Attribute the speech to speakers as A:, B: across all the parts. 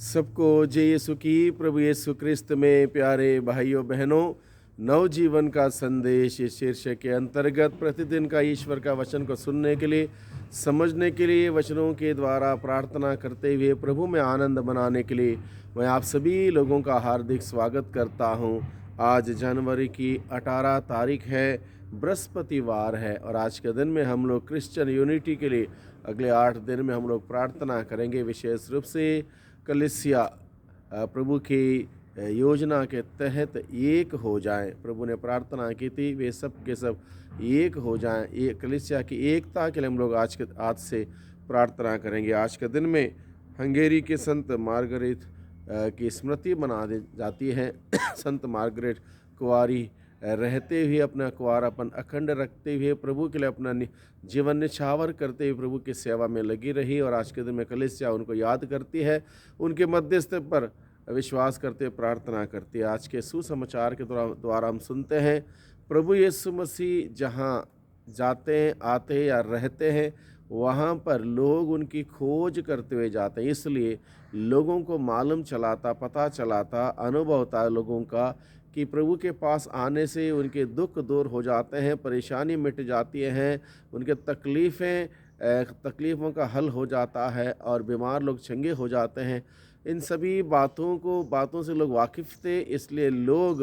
A: सबको जय यीशु की। प्रभु यीशु क्रिस्त में प्यारे भाइयों बहनों, नवजीवन का संदेश इस शीर्षक के अंतर्गत प्रतिदिन का ईश्वर का वचन को सुनने के लिए, समझने के लिए, वचनों के द्वारा प्रार्थना करते हुए प्रभु में आनंद मनाने के लिए मैं आप सभी लोगों का हार्दिक स्वागत करता हूं। आज जनवरी की 18 तारीख है, बृहस्पतिवार है और आज के दिन में हम लोग क्रिश्चियन यूनिटी के लिए अगले 8 दिन में हम लोग प्रार्थना करेंगे। विशेष रूप से कलीसिया प्रभु की योजना के तहत एक हो जाएं। प्रभु ने प्रार्थना की थी वे सब के सब एक हो जाएं। ये कलीसिया की एकता के लिए हम लोग आज से प्रार्थना करेंगे। आज के दिन में हंगेरी के संत मार्गरेट की स्मृति मना दी जाती है। संत मार्गरेट कुंवारी रहते हुए अपना कुंवारापन अखंड रखते हुए प्रभु के लिए अपना जीवन निछावर करते हुए प्रभु की सेवा में लगी रही और आज के दिन में कलीसिया उनको याद करती है, उनके मध्यस्थ पर विश्वास करते हुए प्रार्थना करती है। आज के सुसमाचार के द्वारा हम सुनते हैं प्रभु यीशु मसीह जहाँ जाते हैं, आते हैं या रहते हैं, वहाँ पर लोग उनकी खोज करते हुए जाते हैं। इसलिए लोगों को मालूम चलाता, पता चलाता, अनुभव होता है लोगों का कि प्रभु के पास आने से उनके दुख दूर हो जाते हैं, परेशानी मिट जाती हैं, उनके तकलीफ़ों का हल हो जाता है और बीमार लोग चंगे हो जाते हैं। इन सभी बातों से लोग वाकिफ़ थे, इसलिए लोग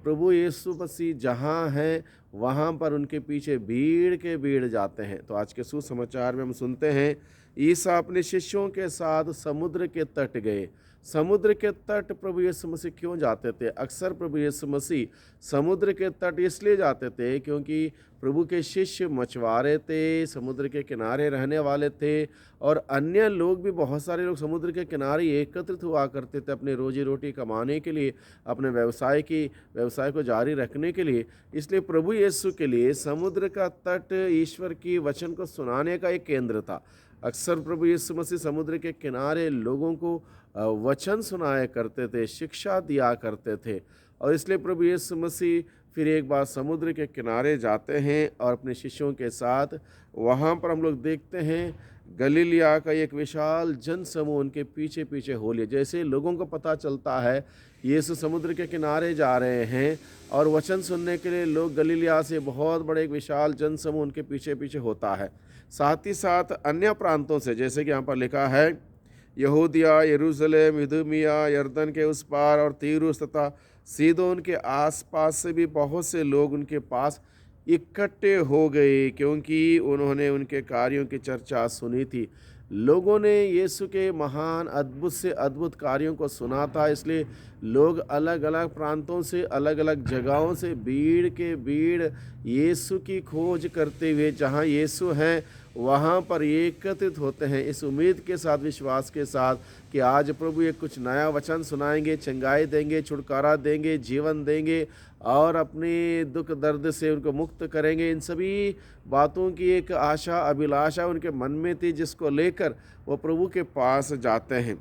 A: प्रभु यीशु मसीह जहाँ हैं वहाँ पर उनके पीछे भीड़ के भीड़ जाते हैं। तो आज के सुसमाचार में हम सुनते हैं ईसा अपने शिष्यों के साथ समुद्र के तट गए। समुद्र के तट प्रभु यीशु मसीह क्यों जाते थे? अक्सर प्रभु यीशु मसीह समुद्र के तट इसलिए जाते थे क्योंकि प्रभु के शिष्य मछुआरे थे, समुद्र के किनारे रहने वाले थे और अन्य लोग भी, बहुत सारे लोग समुद्र के किनारे एकत्रित हुआ करते थे अपने रोजी रोटी कमाने के लिए, अपने व्यवसाय को जारी रखने के लिए। इसलिए प्रभु यीशु के लिए समुद्र का तट ईश्वर की वचन को सुनाने का एक केंद्र था। अक्सर प्रभु यीशु मसीह समुद्र के किनारे लोगों को वचन सुनाया करते थे, शिक्षा दिया करते थे और इसलिए प्रभु यीशु मसीह फिर एक बार समुद्र के किनारे जाते हैं और अपने शिष्यों के साथ वहाँ पर हम लोग देखते हैं गलीलिया का एक विशाल जनसमूह उनके पीछे पीछे हो लिया। जैसे लोगों को पता चलता है यीशु समुद्र के किनारे जा रहे हैं और वचन सुनने के लिए लोग गलीलिया से बहुत बड़े एक विशाल जनसमूह उनके पीछे पीछे होता है। साथ ही साथ अन्य प्रांतों से, जैसे कि यहाँ पर लिखा है, यहूदिया, यरूशलेम, इदुमिया, यरदन के उस पार और तीरुस तथा सीदोन के आसपास से भी बहुत से लोग उनके पास इकट्ठे हो गए क्योंकि उन्होंने उनके कार्यों की चर्चा सुनी थी। लोगों ने यीशु के महान अद्भुत से अद्भुत कार्यों को सुना था, इसलिए लोग अलग अलग प्रांतों से, अलग अलग जगहों से भीड़ के भीड़ यीशु की खोज करते हुए जहाँ यीशु हैं वहाँ पर एकत्रित होते हैं, इस उम्मीद के साथ, विश्वास के साथ कि आज प्रभु ये कुछ नया वचन सुनाएंगे, चंगाई देंगे, छुटकारा देंगे, जीवन देंगे और अपने दुख दर्द से उनको मुक्त करेंगे। इन सभी बातों की एक आशा, अभिलाषा उनके मन में थी जिसको लेकर वो प्रभु के पास जाते हैं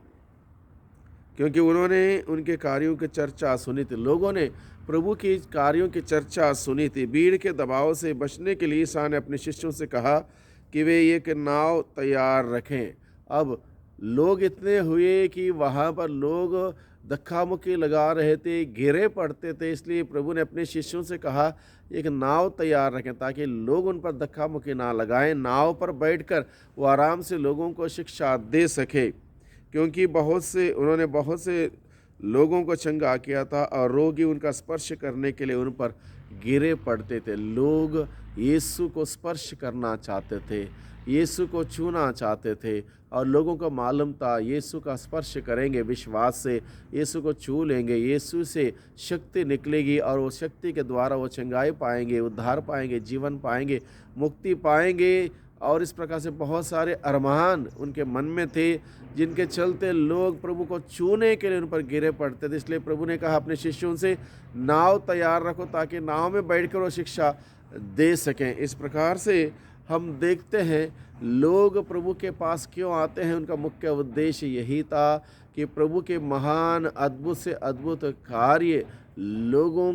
A: क्योंकि उन्होंने उनके कार्यों की चर्चा सुनी थी। लोगों ने प्रभु के कार्यों की चर्चा सुनी थी। भीड़ के दबाव से बचने के लिए ईसा ने अपने शिष्यों से कहा कि वे एक नाव तैयार रखें। अब लोग इतने हुए कि वहाँ पर लोग धक्का मुक्की लगा रहे थे, गिरे पड़ते थे, इसलिए प्रभु ने अपने शिष्यों से कहा एक नाव तैयार रखें ताकि लोग उन पर धक्का मुक्की ना लगाएं। नाव पर बैठकर वो आराम से लोगों को शिक्षा दे सके क्योंकि उन्होंने बहुत से लोगों को चंगा किया था और रोगी उनका स्पर्श करने के लिए उन पर गिरे पड़ते थे। लोग यीशु को स्पर्श करना चाहते थे, यीशु को छूना चाहते थे और लोगों को मालूम था यीशु का स्पर्श करेंगे, विश्वास से यीशु को छू लेंगे, यीशु से शक्ति निकलेगी और वो शक्ति के द्वारा वो चंगाई पाएंगे, उद्धार पाएंगे, जीवन पाएंगे, मुक्ति पाएंगे। और इस प्रकार से बहुत सारे अरमान उनके मन में थे जिनके चलते लोग प्रभु को छूने के लिए उन पर गिरे पड़ते थे। इसलिए प्रभु ने कहा अपने शिष्यों से नाव तैयार रखो ताकि नाव में बैठकर वो शिक्षा दे सकें। इस प्रकार से हम देखते हैं लोग प्रभु के पास क्यों आते हैं। उनका मुख्य उद्देश्य यही था कि प्रभु के महान अद्भुत से अद्भुत कार्य लोगों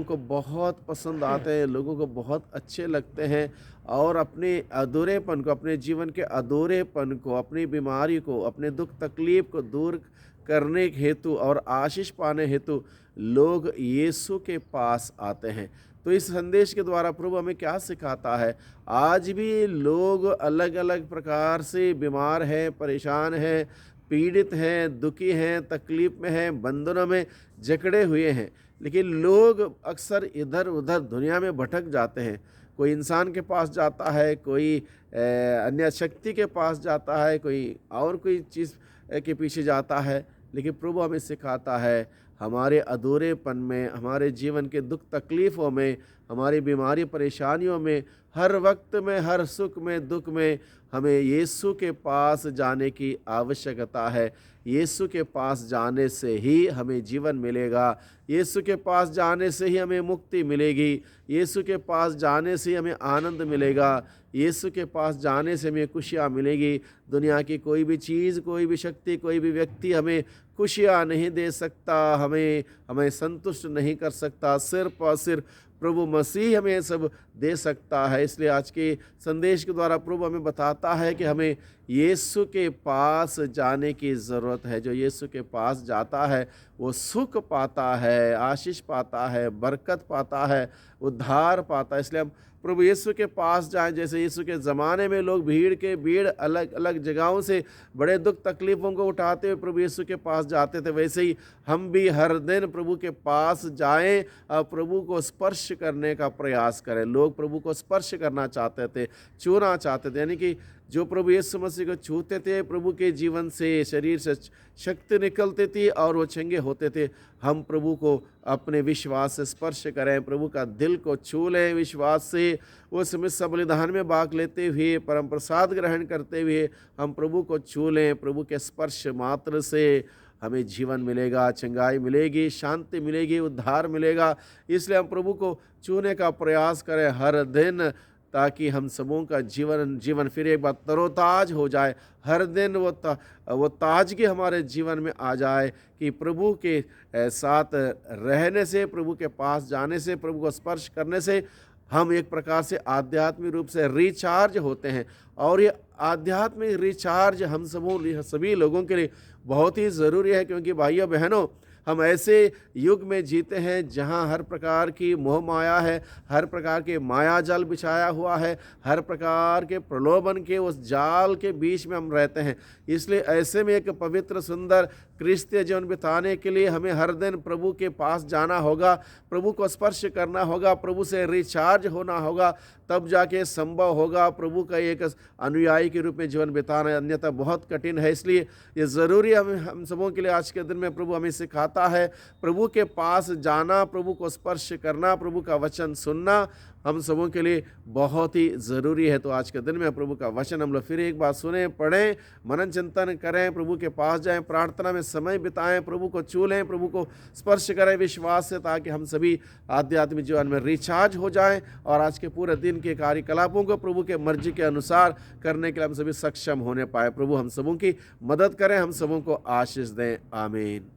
A: को बहुत पसंद आते हैं, लोगों को बहुत अच्छे लगते हैं और अपने अधूरेपन को, अपने जीवन के अधूरेपन को, अपनी बीमारी को, अपने दुख तकलीफ को दूर करने हेतु और आशीष पाने हेतु लोग यीशु के पास आते हैं। तो इस संदेश के द्वारा प्रभु हमें क्या सिखाता है? आज भी लोग अलग अलग प्रकार से बीमार हैं, परेशान हैं, पीड़ित हैं, दुखी हैं, तकलीफ में हैं, बंधनों में जकड़े हुए हैं, लेकिन लोग अक्सर इधर उधर दुनिया में भटक जाते हैं। कोई इंसान के पास जाता है, कोई अन्य शक्ति के पास जाता है, कोई और कोई चीज़ के पीछे जाता है। लेकिन प्रभु हमें सिखाता है, हमारे अधूरेपन में, हमारे जीवन के दुख तकलीफ़ों में, हमारी बीमारी परेशानियों में, हर वक्त में, हर सुख में, दुख में हमें यीशु के पास जाने की आवश्यकता है। यीशु के पास जाने से ही हमें जीवन मिलेगा, यीशु के पास जाने से ही हमें मुक्ति मिलेगी, यीशु के पास जाने से ही हमें आनंद मिलेगा, यीशु के पास जाने से हमें खुशियाँ मिलेगी। दुनिया की कोई भी चीज़, कोई भी शक्ति, कोई भी व्यक्ति हमें खुशियाँ नहीं दे सकता, हमें संतुष्ट नहीं कर सकता। सिर्फ और सिर्फ प्रभु मसीह हमें सब दे सकता है। इसलिए आज के संदेश के द्वारा प्रभु हमें बताता है कि हमें यीशु के पास जाने की ज़रूरत है। जो यीशु के पास जाता है वो सुख पाता है, आशीष पाता है, बरकत पाता है, उद्धार पाता है। इसलिए हम प्रभु यीशु के पास जाएं। जैसे यीशु के ज़माने में लोग भीड़ अलग अलग जगहों से बड़े दुख तकलीफ़ों को उठाते हुए प्रभु यीशु के पास जाते थे, वैसे ही हम भी हर दिन प्रभु के पास जाएं और प्रभु को स्पर्श करने का प्रयास करें। लोग प्रभु को स्पर्श करना चाहते थे, छूना चाहते थे, यानी कि जो प्रभु यीशु मसीह को छूते थे, प्रभु के जीवन से, शरीर से शक्ति निकलती थी और वो चंगे होते थे। हम प्रभु को अपने विश्वास से स्पर्श करें, प्रभु का दिल को छू लें विश्वास से, उस मिस्र बलिदान में भाग लेते हुए, परम प्रसाद ग्रहण करते हुए हम प्रभु को छू लें। प्रभु के स्पर्श मात्र से हमें जीवन मिलेगा, चंगाई मिलेगी, शांति मिलेगी, उद्धार मिलेगा। इसलिए हम प्रभु को छूने का प्रयास करें हर दिन, ताकि हम सबों का जीवन फिर एक बार तरोताज हो जाए। हर दिन वो ताजगी हमारे जीवन में आ जाए कि प्रभु के साथ रहने से, प्रभु के पास जाने से, प्रभु को स्पर्श करने से हम एक प्रकार से आध्यात्मिक रूप से रिचार्ज होते हैं। और ये आध्यात्मिक रिचार्ज हम सभी लोगों के लिए बहुत ही ज़रूरी है, क्योंकि भाइयों बहनों, हम ऐसे युग में जीते हैं जहां हर प्रकार की मोह माया है, हर प्रकार के माया जाल बिछाया हुआ है, हर प्रकार के प्रलोभन के उस जाल के बीच में हम रहते हैं। इसलिए ऐसे में एक पवित्र सुंदर क्रिस्तीय जीवन बिताने के लिए हमें हर दिन प्रभु के पास जाना होगा, प्रभु को स्पर्श करना होगा, प्रभु से रिचार्ज होना होगा, तब जाके संभव होगा प्रभु का एक अनुयायी के रूप में जीवन बिताना, अन्यथा बहुत कठिन है। इसलिए ये ज़रूरी है हम सबों के लिए आज के दिन में प्रभु हमें सिखाता है प्रभु के पास जाना, प्रभु को स्पर्श करना, प्रभु का वचन सुनना हम सबों के लिए बहुत ही ज़रूरी है। तो आज के दिन में प्रभु का वचन हम लोग फिर एक बार सुने, पढ़ें, मनन चिंतन करें, प्रभु के पास जाएं, प्रार्थना में समय बिताएं, प्रभु को छू लें, प्रभु को स्पर्श करें विश्वास से, ताकि हम सभी आध्यात्मिक जीवन में रिचार्ज हो जाएं और आज के पूरे दिन के कार्यकलापों को प्रभु के मर्जी के अनुसार करने के लिए हम सभी सक्षम होने पाए। प्रभु हम सबों की मदद करें, हम सबों को आशीष दें। आमीन।